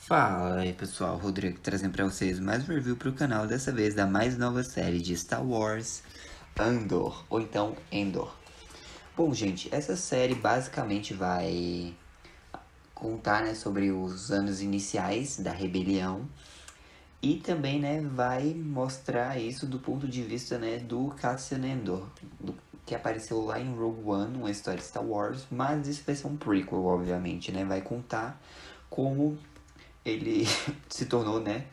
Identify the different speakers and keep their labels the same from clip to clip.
Speaker 1: Fala aí pessoal, Rodrigo trazendo pra vocês mais um review pro canal, dessa vez da mais nova série de Star Wars, Andor, ou então Endor. Bom gente, essa série basicamente vai contar, né, sobre os anos iniciais da rebelião e também, né, vai mostrar isso do ponto de vista, né, do Cassian Andor, que apareceu lá em Rogue One, uma história de Star Wars, mas isso vai ser um prequel, obviamente, né, vai contar como ele se tornou, né,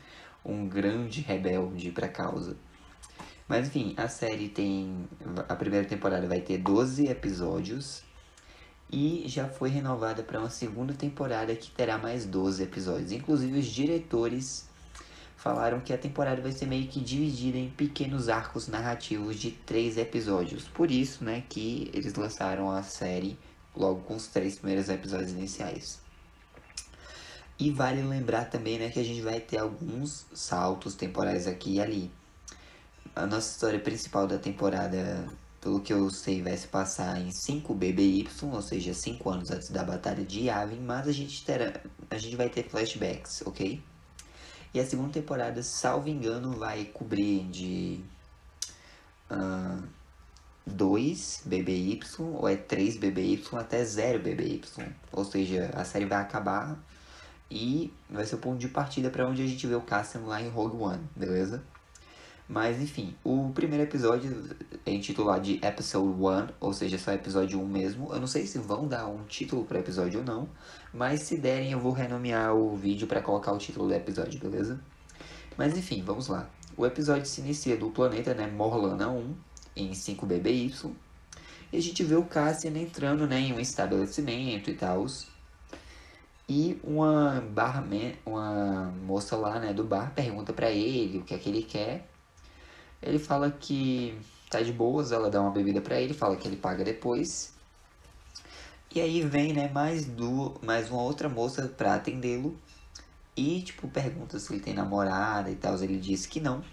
Speaker 1: um grande rebelde pra causa. Mas enfim, a série tem. A primeira temporada vai ter 12 episódios. E já foi renovada para uma segunda temporada que terá mais 12 episódios. Inclusive, os diretores falaram que a temporada vai ser meio que dividida em pequenos arcos narrativos de 3 episódios. Por isso, né, que eles lançaram a série logo com os 3 primeiros episódios iniciais. E vale lembrar também, né, que a gente vai ter alguns saltos temporais aqui e ali. A nossa história principal da temporada, pelo que eu sei, vai se passar em 5 BBY, ou seja, 5 anos antes da Batalha de Yavin, mas a gente vai ter flashbacks, ok? E a segunda temporada, salvo engano, vai cobrir de 2 BBY, ou é 3 BBY até 0 BBY. Ou seja, a série vai acabar e vai ser o ponto de partida para onde a gente vê o Cassian lá em Rogue One, beleza? Mas enfim, o primeiro episódio é intitulado de Episode 1, ou seja, só episódio 1 mesmo. Eu não sei se vão dar um título para episódio ou não, mas se derem eu vou renomear o vídeo para colocar o título do episódio, beleza? Mas enfim, vamos lá. O episódio se inicia do planeta, né, Morlana 1, em 5 BBY, e a gente vê o Cassian entrando, né, em um estabelecimento e tal. E uma moça lá, né, do bar pergunta pra ele o que é que ele quer. Ele fala que tá de boas, ela dá uma bebida pra ele, fala que ele paga depois. E aí vem, né, mais uma outra moça pra atendê-lo. E, tipo, pergunta se ele tem namorada e tal. Ele diz que não.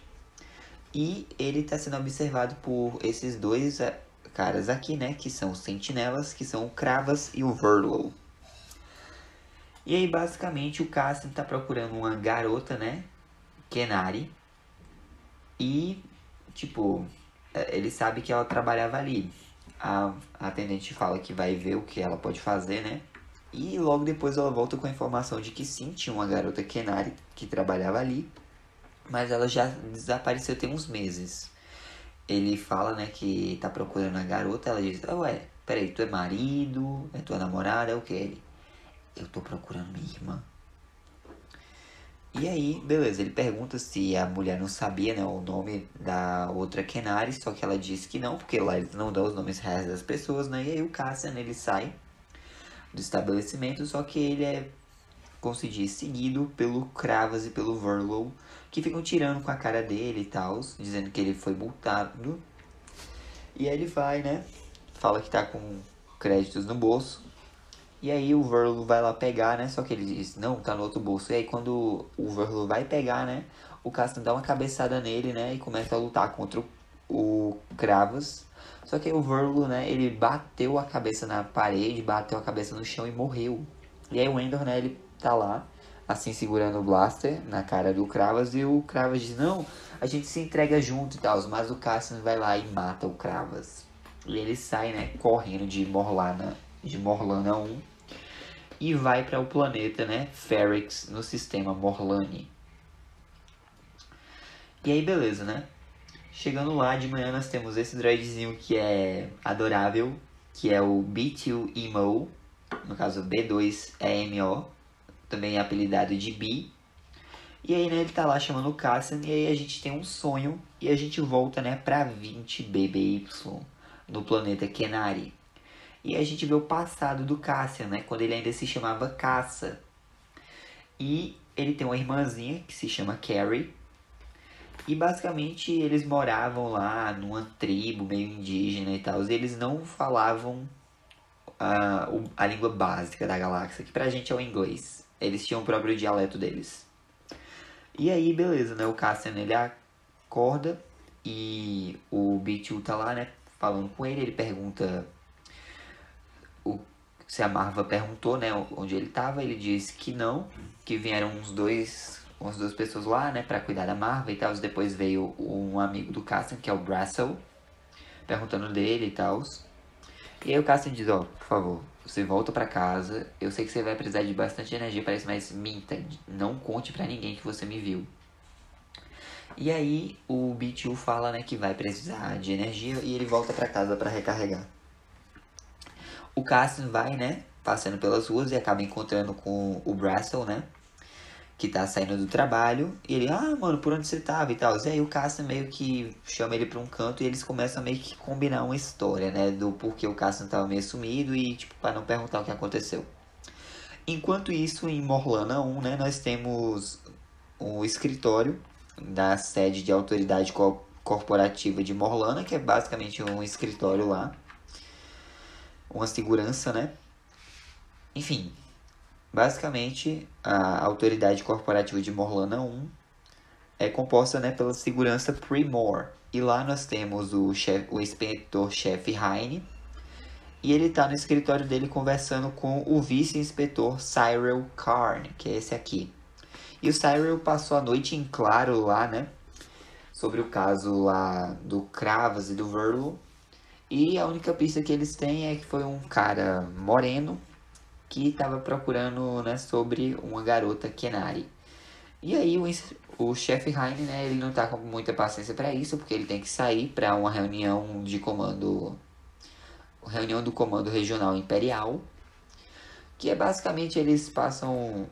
Speaker 1: E ele tá sendo observado por esses dois caras aqui, né, que são os sentinelas, que são o Kravas e o Verlo. E aí, basicamente, o Cassian tá procurando uma garota, né, Kenari. E, tipo, ele sabe que ela trabalhava ali. A atendente fala que vai ver o que ela pode fazer, né? E logo depois ela volta com a informação de que sim, tinha uma garota Kenari que trabalhava ali, mas ela já desapareceu tem uns meses. Ele fala, né, que tá procurando a garota, ela diz, ué, peraí, tu é marido, é tua namorada, é o que? Ele, eu tô procurando minha irmã. E aí, beleza, ele pergunta se a mulher não sabia, né, o nome da outra Kenari, só que ela disse que não, porque lá eles não dão os nomes reais das pessoas, né? E aí o Cassian, ele sai do estabelecimento, só que ele é, como se diz, seguido pelo Kravas e pelo Verlow, que ficam tirando com a cara dele e tal, dizendo que ele foi multado. E aí ele vai, né, fala que tá com créditos no bolso. E aí o Verlo vai lá pegar, né? Só que ele diz, não, tá no outro bolso. E aí quando o Verlo vai pegar, né? O Cassian dá uma cabeçada nele, né? E começa a lutar contra o Kravas. Só que aí o Verlo, né? Ele bateu a cabeça na parede, bateu a cabeça no chão e morreu. E aí o Endor, né? Ele tá lá, assim, segurando o blaster na cara do Kravas. E o Kravas diz, não, a gente se entrega junto e tal. Mas o Cassian vai lá e mata o Kravas. E ele sai, né? Correndo de Morlana 1 e vai para o planeta, né, Ferrix, no sistema Morlani. E aí, beleza, né? Chegando lá de manhã, nós temos esse droidzinho que é adorável, que é o B2EMO, no caso B2EMO, também é apelidado de B. E aí, né, ele tá lá chamando o Cassian, e aí a gente tem um sonho, e a gente volta, né, pra 20 BBY, no planeta Kenari. E a gente vê o passado do Cassian, né, quando ele ainda se chamava Caça. E ele tem uma irmãzinha que se chama Carrie. E basicamente eles moravam lá numa tribo meio indígena e tal. E eles não falavam a língua básica da galáxia, que pra gente é o inglês. Eles tinham o próprio dialeto deles. E aí, beleza, né? O Cassian ele acorda e o B2 tá lá, né? Falando com ele. Ele pergunta se a Marva perguntou, né, onde ele tava, ele disse que não, que vieram umas duas pessoas lá, né, pra cuidar da Marva e tal. Depois veio um amigo do Cassian, que é o Brassel, perguntando dele e tal. E aí o Cassian diz, ó, por favor, você volta pra casa, eu sei que você vai precisar de bastante energia para isso, mas minta, não conte pra ninguém que você me viu. E aí o B2 fala, né, que vai precisar de energia e ele volta pra casa pra recarregar. O Cassian vai, né, passando pelas ruas e acaba encontrando com o Brassel, né, que tá saindo do trabalho. E ele, mano, por onde você tava e tal. E aí o Cassian meio que chama ele pra um canto e eles começam a meio que combinar uma história, né, do porquê o Cassian tava meio sumido e, tipo, pra não perguntar o que aconteceu. Enquanto isso, em Morlana 1, né, nós temos o escritório da sede de autoridade corporativa de Morlana, que é basicamente um escritório lá, uma segurança, né? Enfim, basicamente a autoridade corporativa de Morlana 1 é composta, né, pela segurança Primor. E lá nós temos o inspetor-chefe Heine, e ele tá no escritório dele conversando com o vice-inspetor Cyril Karn, que é esse aqui. E o Cyril passou a noite em claro lá, né? Sobre o caso lá do Kravas e do Verlo. E a única pista que eles têm é que foi um cara moreno que estava procurando, né, sobre uma garota Kenari. E aí o chefe Heine, né, ele não tá com muita paciência para isso, porque ele tem que sair para uma reunião de comando, reunião do comando regional imperial, que é basicamente eles passam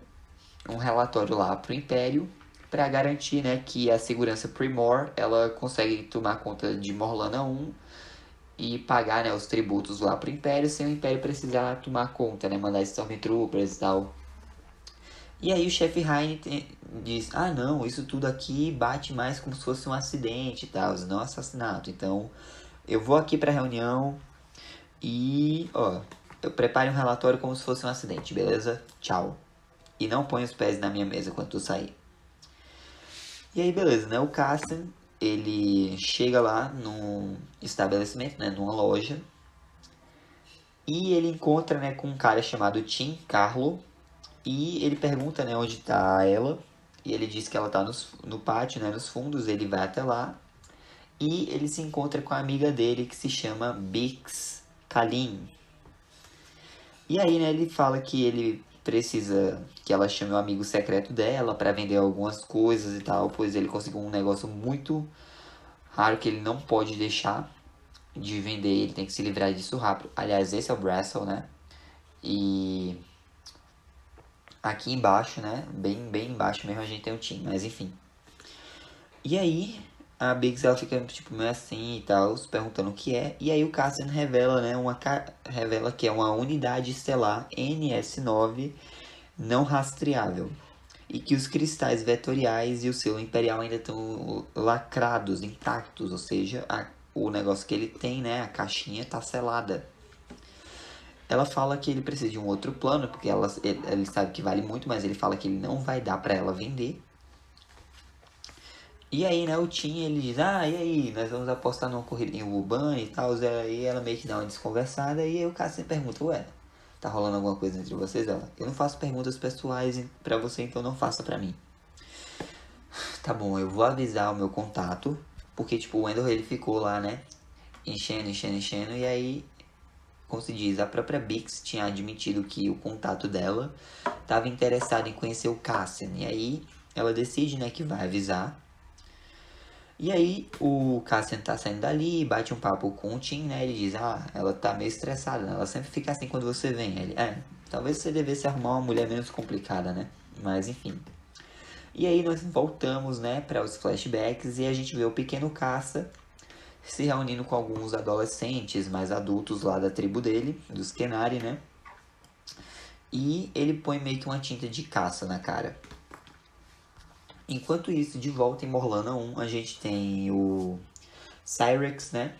Speaker 1: um relatório lá pro Império para garantir, né, que a segurança Primor ela consegue tomar conta de Morlana 1 e pagar, né, os tributos lá pro Império sem o Império precisar tomar conta, né, mandar Stormtroopers e tal. E aí o chefe Heine diz, não, isso tudo aqui bate mais como se fosse um acidente e tal, não assassinato. Então eu vou aqui pra reunião e, eu prepare um relatório como se fosse um acidente, beleza? Tchau. E não põe os pés na minha mesa quando tu sair. E aí, beleza, né? O Cassian, ele chega lá num estabelecimento, né? Numa loja. E ele encontra, né, com um cara chamado Tim Carlo. E ele pergunta, né, onde tá ela. E ele diz que ela tá no pátio, né, nos fundos. Ele vai até lá. E ele se encontra com a amiga dele que se chama Bix Kalin. E aí, né, ele fala que ele precisa que ela chame o amigo secreto dela para vender algumas coisas e tal, pois ele conseguiu um negócio muito raro que ele não pode deixar de vender, ele tem que se livrar disso rápido. Aliás, esse é o Brassel, né? E aqui embaixo, né, bem embaixo mesmo a gente tem o Tim, mas enfim. E aí, a Biggs ela fica tipo meio assim e tal, perguntando o que é. E aí o Cassian revela, né, revela que é uma unidade estelar NS9 não rastreável. E que os cristais vetoriais e o selo imperial ainda estão lacrados, intactos. Ou seja, o negócio que ele tem, né, a caixinha tá selada. Ela fala que ele precisa de um outro plano, porque ele sabe que vale muito, mas ele fala que ele não vai dar pra ela vender. E aí, né, o Tim, ele diz, e aí, nós vamos apostar numa corridinha urbana e tal. E aí ela meio que dá uma desconversada. E aí o Cassian pergunta, ué, tá rolando alguma coisa entre vocês? Ela, eu não faço perguntas pessoais pra você, então não faça pra mim. Tá bom, eu vou avisar o meu contato. Porque, tipo, o Wendell, ele ficou lá, né, enchendo. E aí, como se diz, a própria Bix tinha admitido que o contato dela estava interessado em conhecer o Cassian. E aí, ela decide, né, que vai avisar. E aí o Cassian tá saindo dali, bate um papo com o Tim, né? Ele diz, ela tá meio estressada, né? Ela sempre fica assim quando você vem. Ele, talvez você devesse arrumar uma mulher menos complicada, né? Mas enfim. E aí nós voltamos, né, para os flashbacks e a gente vê o pequeno caça se reunindo com alguns adolescentes mais adultos lá da tribo dele, dos Kenari, né? E ele põe meio que uma tinta de caça na cara. Enquanto isso, de volta em Morlana 1, a gente tem o Cyrex, né?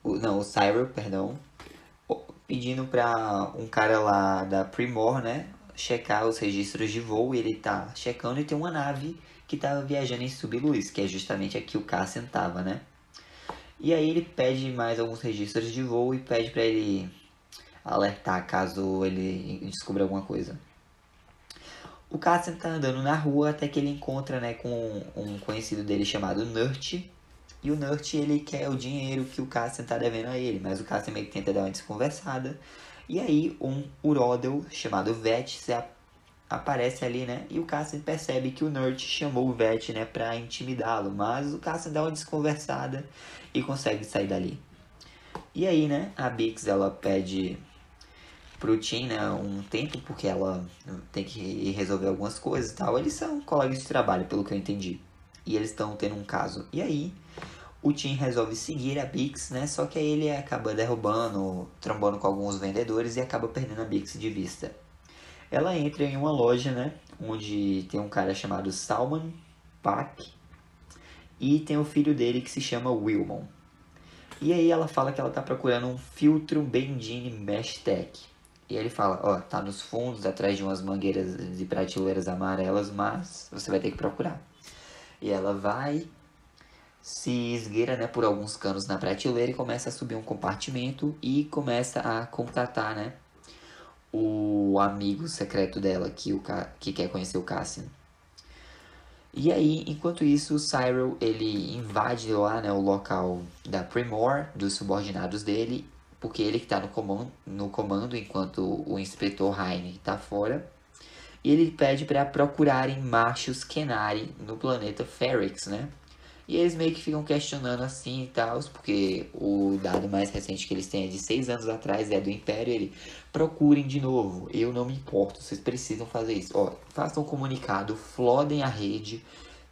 Speaker 1: O Cyril, perdão. Pedindo pra um cara lá da Primor, né? Checar os registros de voo. E ele tá checando e tem uma nave que tava viajando em Subluz, que é justamente aqui o Cassian tava, né? E aí ele pede mais alguns registros de voo e pede pra ele alertar caso ele descubra alguma coisa. O Cassian tá andando na rua até que ele encontra, né, com um conhecido dele chamado Nurt. E o Nurt, ele quer o dinheiro que o Cassian tá devendo a ele, mas o Cassian meio que tenta dar uma desconversada. E aí um Urodel chamado Vet aparece ali, né, e o Cassian percebe que o Nurt chamou o Vet, né, pra intimidá-lo, mas o Cassian dá uma desconversada e consegue sair dali. E aí, né, a Bix, ela pede pro Tim, né, um tempo, porque ela tem que ir resolver algumas coisas e tal. Eles são colegas de trabalho, pelo que eu entendi. E eles estão tendo um caso. E aí, o Tim resolve seguir a Bix, né, só que aí ele acaba trombando com alguns vendedores e acaba perdendo a Bix de vista. Ela entra em uma loja, né, onde tem um cara chamado Salman Pak e tem o filho dele que se chama Wilmon. E aí ela fala que ela tá procurando um filtro Bendine Mesh Tech. E ele fala, ó, tá nos fundos, atrás de umas mangueiras e prateleiras amarelas, mas você vai ter que procurar. E ela vai, se esgueira, né, por alguns canos na prateleira e começa a subir um compartimento e começa a contatar, né, o amigo secreto dela que quer conhecer o Cassian. E aí, enquanto isso, o Cyril, ele invade lá, né, o local da Primor, dos subordinados dele, porque ele que tá no comando enquanto o inspetor Heine tá fora. E ele pede para procurarem machos Kenari no planeta Ferrix, né? E eles meio que ficam questionando assim e tal, porque o dado mais recente que eles têm é de 6 anos atrás, é do Império. Ele, procurem de novo, eu não me importo, vocês precisam fazer isso. Ó, façam um comunicado, flodem a rede,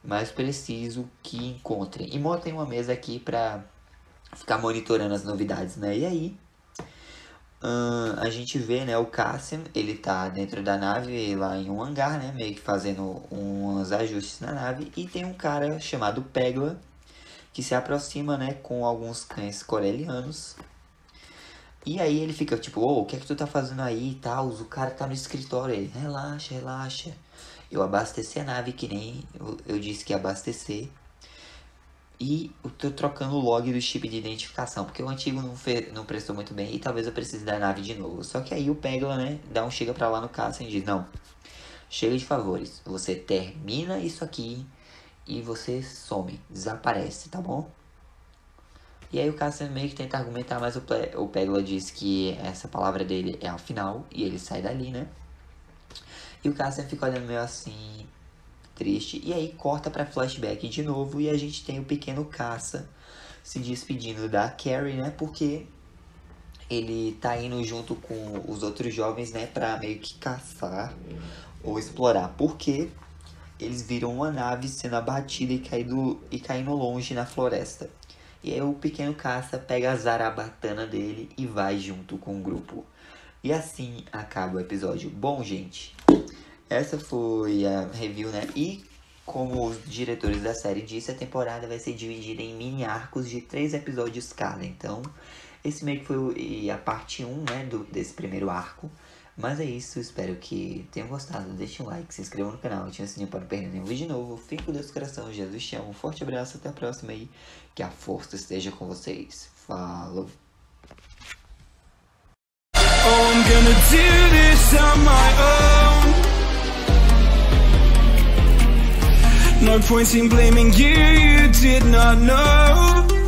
Speaker 1: mas preciso que encontrem. E montem uma mesa aqui pra ficar monitorando as novidades, né? E aí, a gente vê, né, o Cassian, ele tá dentro da nave, lá em um hangar, né, meio que fazendo uns ajustes na nave. E tem um cara chamado Pegla, que se aproxima, né, com alguns cães corelianos. E aí ele fica tipo, o que é que tu tá fazendo aí e tal? O cara tá no escritório, ele, relaxa. Eu abasteci a nave que nem eu disse que ia abastecer. E eu tô trocando o log do chip de identificação, porque o antigo não prestou muito bem e talvez eu precise da nave de novo. Só que aí o Pegla, né, dá um chega pra lá no Cassian e diz, não, chega de favores, você termina isso aqui e você some, desaparece, tá bom? E aí o Cassian meio que tenta argumentar, mas o Pegla diz que essa palavra dele é a final e ele sai dali, né? E o Cassian fica olhando meio assim, triste. E aí corta pra flashback de novo e a gente tem o pequeno Caça se despedindo da Carrie, né? Porque ele tá indo junto com os outros jovens, né? Pra meio que caçar ou explorar. Porque eles viram uma nave sendo abatida e caindo longe na floresta. E aí o pequeno Caça pega a zarabatana dele e vai junto com o grupo. E assim acaba o episódio. Bom, gente, essa foi a review, né? E como os diretores da série disse, a temporada vai ser dividida em mini arcos de 3 episódios cada. Então, esse meio que foi a parte 1, né, desse primeiro arco. Mas é isso, espero que tenham gostado. Deixem um like, se inscrevam no canal, ativem o sininho para não perder nenhum vídeo novo. Fiquem com Deus no coração, Jesus te ama. Um forte abraço, até a próxima aí. Que a força esteja com vocês. Falou!
Speaker 2: Oh, I'm gonna do this on my own. No point in blaming you, you did not know.